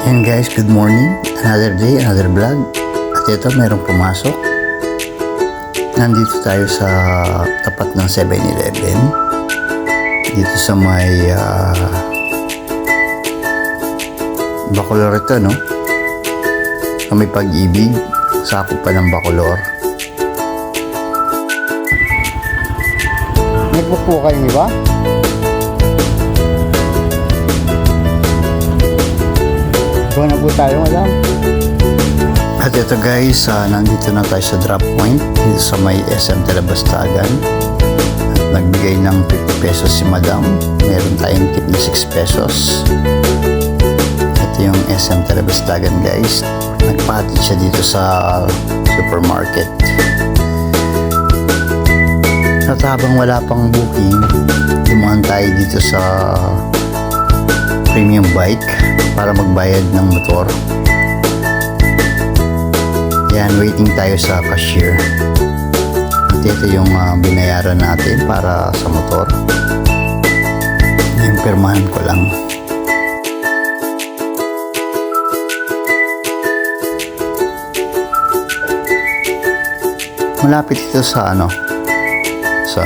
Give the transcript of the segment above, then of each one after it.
And guys, good morning. Another day, another vlog. At ito, merong pumasok. Nandito tayo sa tapat ng 7-Eleven. Dito sa may Bacolor ito, no? Sa may Pag-ibig. Sakop pa ng Bacolor. Nag-book po kayo, di ba? Buwan na po tayo, madam. At ito guys, nandito na tayo sa drop point dito sa may SM Talabastagan. At nagbigay ng 50 pesos si madam. Meron tayong tip na 6 pesos. Ito yung SM Talabastagan guys. Nagpatid siya dito sa supermarket. At habang wala pang booking, dumaan tayo dito sa premium bike para magbayad ng motor. Yan, waiting tayo sa cashier. At ito yung binayaran natin para sa motor. Yung pirmahan ko lang. Malapit ito sa sa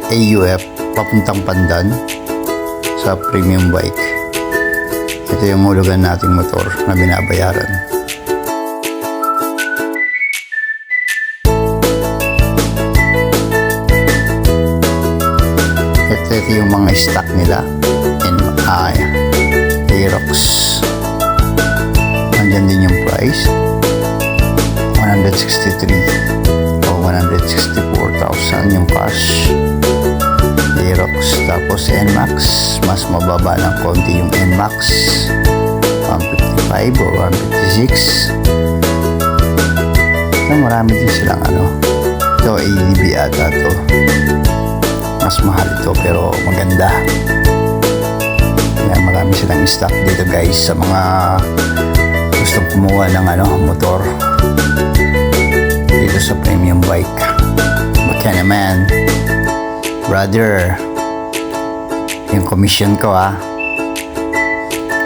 AUF papuntang Pandan sa premium bike. Ito yung hulugan nating motor na binabayaran. Ito yung mga stock nila in Aerox. Nandyan din yung price, 163 o 164,000 yung cash Aerox. Tapos NMAX, mas mababa ng konti yung NMAX, 155 or 156. So, marami din silang ito ADB ata to. Mas mahal ito pero maganda. Yan, marami silang stock dito guys sa mga gustong kumuha ng motor dito sa premium bike. Baka naman brother, yung commission ko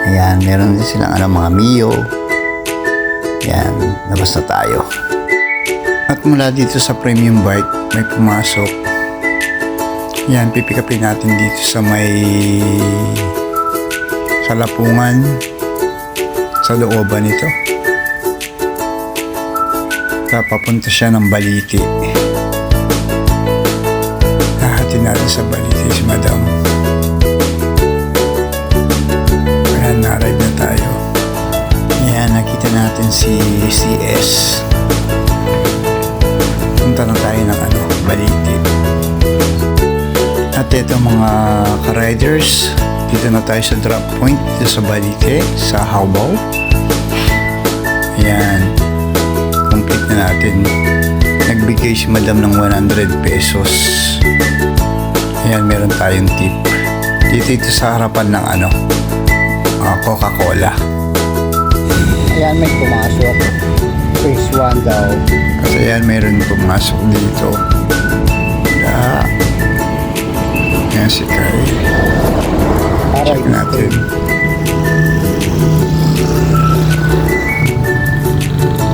ayan, meron din silang mga Mio. Yan, labas na tayo. At mula dito sa premium bike may pumasok. Yan, pipikapin natin dito sa Lapungan, sa looban nito. Papunta siya ng Baliti. Hahatin natin sa Baliti si madam. Ayan, na-arrive na tayo. Ayan, nakita natin si CS. Punta na tayo ng Baliti. At ito mga ka-riders, dito na tayo sa drop point dito sa Balite, sa Hawbaw. Ayan, complete na natin. Nagbigay si madam ng 100 pesos. Ayan, meron tayong tip. Dito sa harapan ng Coca-Cola. Ayan, may pumasok. Phase 1 daw. Kasi ayan, meron pumasok dito. Ayan si Kai. Check natin.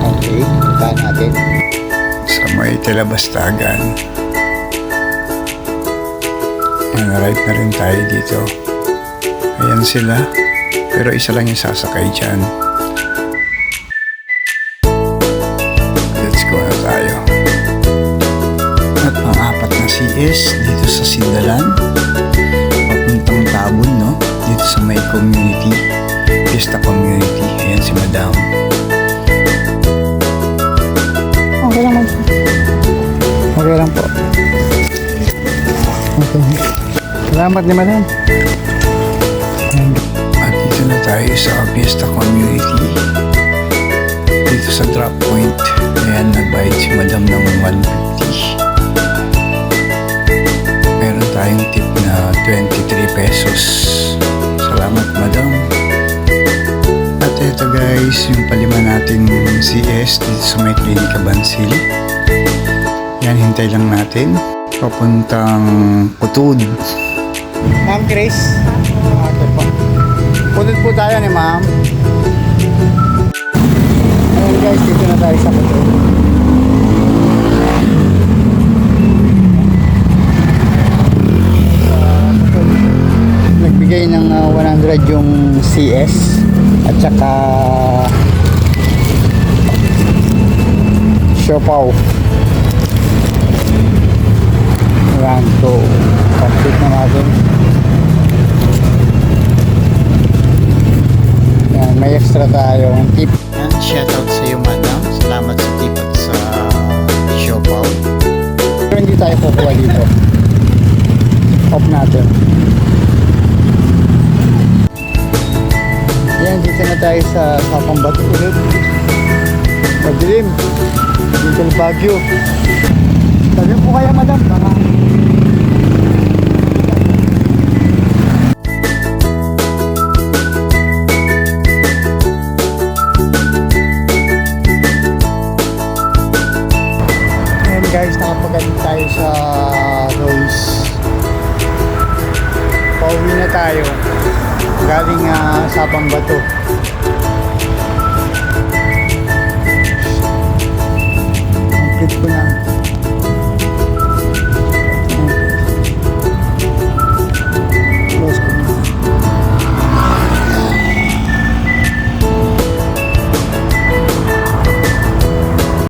Okay, punta natin. Sa may Talabastagan. Ayan, arrive na rin tayo dito. Ayan sila. Pero isa lang yung sasakay dyan. Let's go na tayo. At pang-apat na CS dito sa Sindalan. Papuntang Tabon, no? Dito sa may community. Fiesta community. Ayan si madam. Okay lang man. Okay lang po. Okay. Salamat ni madam. At dito na tayo sa Fiesta community. Dito sa drop point. Ayan, nagbayad si madam ng 150. Meron tayong tip na 23 pesos. Salamat madam. At ito guys, yung palima natin CS dito sa may Klinika Bansil. Yan, hintay lang natin. Papuntang Putud. Ma'am Grace. Puno Sunod po tayo ni ma'am. Ayan guys, dito na tayo sa Bato. Nagbigay ng 100 yung CS at saka siopaw. Ayan, so complete na natin. Ayan, may extra tayong tip. Ayan, shoutout sa iyo madam. Salamat sa tip at sa siopaw. Pero hindi tayo kukuha dito. Off natin. Ayan, dito na tayo sa Sapang Bato ulit. Madilim. Little Baguio. Sabi po kaya madam, baka ayan guys, nakapagaling tayo sa Rose. Pauwi na tayo galing Sapang Bato.